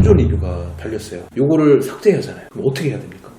안 좋은 리뷰가 달렸어요. 요거를 삭제해야 하잖아요. 그럼 어떻게 해야 됩니까?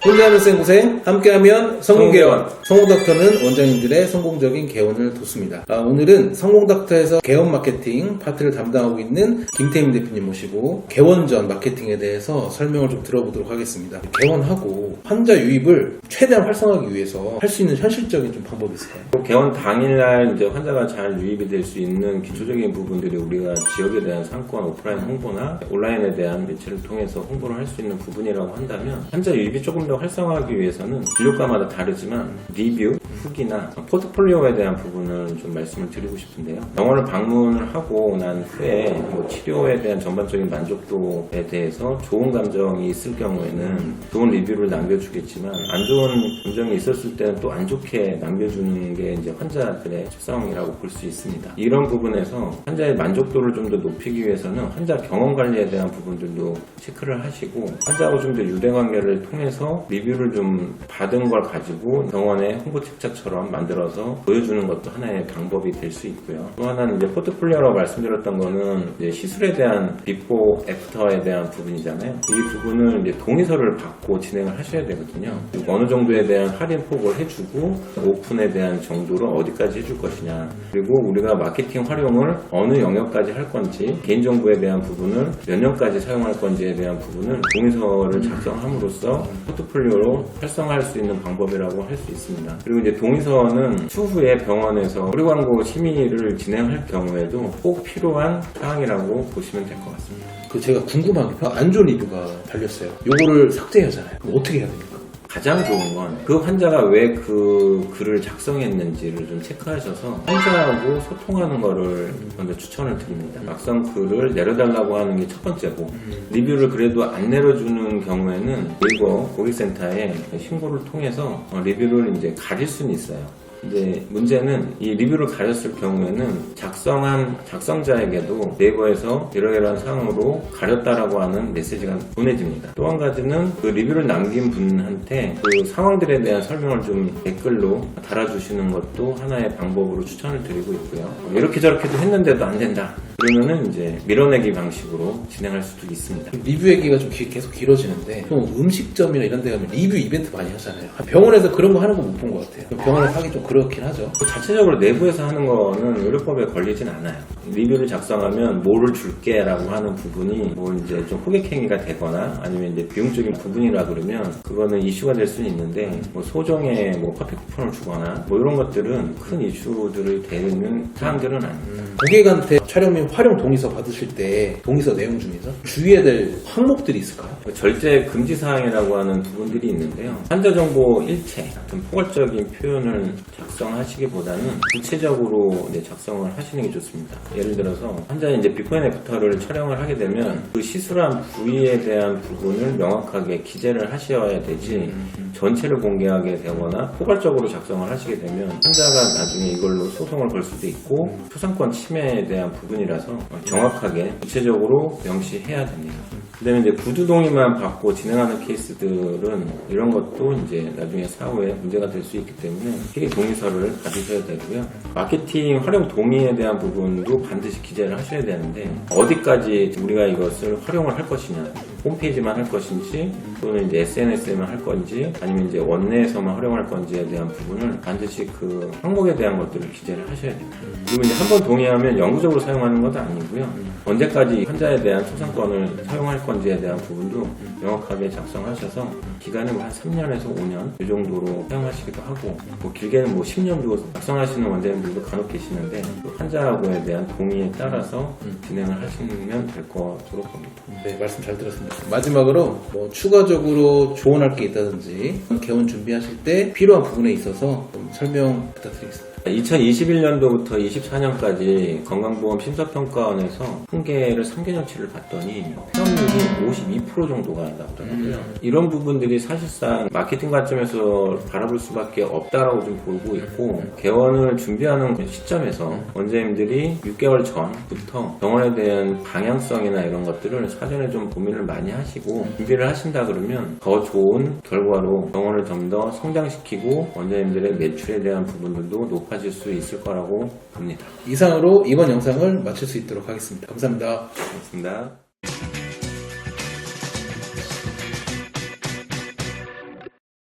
혼자하면 쌩고생, 함께하면 성공개원. 성공닥터는 원장님들의 성공적인 개원을 돕습니다. 오늘은 성공닥터에서 개원 마케팅 파트를 담당하고 있는 김태임 대표님 모시고 개원 전 마케팅에 대해서 설명을 좀 들어보도록 하겠습니다. 개원하고 환자 유입을 최대한 활성화하기 위해서 할 수 있는 현실적인 좀 방법이 있을까요? 개원 당일날 이제 환자가 잘 유입이 될 수 있는 기초적인 부분들이 우리가 지역에 대한 상권 오프라인 홍보나 온라인에 대한 매체를 통해서 홍보를 할 수 있는 부분이라고 한다면, 환자 유입이 조금 더 활성화하기 위해서는 진료과마다 다르지만 리뷰, 후기나 포트폴리오에 대한 부분을 좀 말씀을 드리고 싶은데요. 병원을 방문을 하고 난 후에 치료에 대한 전반적인 만족도에 대해서 좋은 감정이 있을 경우에는 좋은 리뷰를 남겨주겠지만, 안 좋은 감정이 있었을 때는 또 안 좋게 남겨주는 게 이제 환자들의 속상이라고 볼 수 있습니다. 이런 부분에서 환자의 만족도를 좀 더 높이기 위해서는 환자 경험 관리에 대한 부분들도 체크를 하시고, 환자하고 좀 더 유대 관계를 통해서 리뷰를 좀 받은 걸 가지고 병원의 홍보 책자처럼 만들어서 보여주는 것도 하나의 방법이 될 수 있고요. 또 하나는 이제 포트폴리오라고 말씀드렸던 거는 이제 시술에 대한 비포 애프터에 대한 부분이잖아요. 이 부분을 이제 동의서를 받고 진행을 하셔야 되거든요. 어느 정도에 대한 할인 폭을 해주고 오픈에 대한 정도를 어디까지 해줄 것이냐, 그리고 우리가 마케팅 활용을 어느 영역까지 할 건지, 개인정보에 대한 부분을 몇 년까지 사용할 건지에 대한 부분을 동의서를 작성함으로써 포트폴리오로 활성화할 수 있는 방법이라고 할 수 있습니다. 그리고 이제 동의서는 추후에 병원에서 의료 광고 심의를 진행할 경우에도 꼭 필요한 사항이라고 보시면 될 것 같습니다. 제가 궁금한 게 안 좋은 리뷰가 달렸어요. 요거를 삭제해야 하잖아요. 그럼 어떻게 해야 됩니까? 가장 좋은 건 그 환자가 왜 그 글을 작성했는지를 좀 체크하셔서 환자하고 소통하는 거를 먼저 추천을 드립니다. 막상 글을 내려달라고 하는 게 첫 번째고, 리뷰를 그래도 안 내려주는 경우에는 네이버 고객센터에 신고를 통해서 리뷰를 이제 가릴 수는 있어요. 이제 문제는 이 리뷰를 가렸을 경우에는 작성한 작성자에게도 네이버에서 이러이러한 사항으로 가렸다라고 하는 메시지가 보내집니다. 또 한 가지는 그 리뷰를 남긴 분한테 그 상황들에 대한 설명을 좀 댓글로 달아주시는 것도 하나의 방법으로 추천을 드리고 있고요. 이렇게 저렇게도 했는데도 안 된다, 그러면은 이제 밀어내기 방식으로 진행할 수도 있습니다. 리뷰 얘기가 좀 계속 길어지는데, 좀 음식점이나 이런 데 가면 리뷰 이벤트 많이 하잖아요. 병원에서 그런 거 하는 거 못 본 것 같아요. 병원에서 하기 좀 그렇긴 하죠. 자체적으로 내부에서 하는 거는 의료법에 걸리진 않아요. 리뷰를 작성하면 뭐를 줄게 라고 하는 부분이 뭐 이제 좀 호객행위가 되거나 아니면 이제 비용적인 부분이라 그러면 그거는 이슈가 될 수는 있는데, 뭐 소정의 뭐 커피 쿠폰을 주거나 뭐 이런 것들은 큰 이슈들이 되는 사항들은 아닙니다. 고객한테 촬영 및 활용 동의서 받으실 때 동의서 내용 중에서 주의해야 될 항목들이 있을까요? 절제 금지 사항이라고 하는 부분들이 있는데요. 환자 정보 일체, 좀 포괄적인 표현을 작성하시기보다는 구체적으로 이제 작성을 하시는 게 좋습니다. 예를 들어서 환자는 이제 비포 앤 애프터를 촬영을 하게 되면 그 시술한 부위에 대한 부분을 명확하게 기재를 하셔야 되지, 전체를 공개하게 되거나 포괄적으로 작성을 하시게 되면 환자가 나중에 이걸로 소송을 걸 수도 있고 초상권 침해에 대한 부분이라서 정확하게 구체적으로 명시해야 됩니다. 그 다음에 이제 구두 동의만 받고 진행하는 케이스들은 이런 것도 이제 나중에 사후에 문제가 될 수 있기 때문에 회계 동의서를 받으셔야 되고요. 마케팅 활용 동의에 대한 부분도 반드시 기재를 하셔야 되는데, 어디까지 우리가 이것을 활용을 할 것이냐, 홈페이지만 할 것인지 또는 이제 SNS에만 할 건지 아니면 이제 원내에서만 활용할 건지에 대한 부분을 반드시 그 항목에 대한 것들을 기재를 하셔야 됩니다. 그리고 이제 한번 동의하면 영구적으로 사용하는 것도 아니고요. 언제까지 환자에 대한 초상권을 사용할 건지에 대한 부분도 명확하게 작성하셔서 기간은 한 3년에서 5년 이 정도로 사용하시기도 하고, 뭐 길게는 뭐 10년도 작성하시는 원장님들도 간혹 계시는데, 또 환자하고에 대한 동의에 따라서 진행을 하시면 될 것으로 봅니다. 네, 말씀 잘 들었습니다. 마지막으로 뭐 추가적으로 조언할 게 있다든지 개원 준비하실 때 필요한 부분에 있어서 좀 설명 부탁드리겠습니다. 2021년도부터 24년까지 건강보험 심사평가원에서 통계를 3개년치를 봤더니 회원율이 52% 정도가 나오더라고요. 이런 부분들이 사실상 마케팅 관점에서 바라볼 수밖에 없다라고 좀 보고 있고, 개원을 준비하는 시점에서 원장님들이 6개월 전부터 병원에 대한 방향성이나 이런 것들을 사전에 좀 고민을 많이 하시고 준비를 하신다 그러면 더 좋은 결과로 병원을 좀 더 성장시키고 원장님들의 매출에 대한 부분들도 높아지고 높아질 수 있을 거라고 봅니다. 이상으로 이번 영상을 마칠 수 있도록 하겠습니다. 감사합니다. 고맙습니다.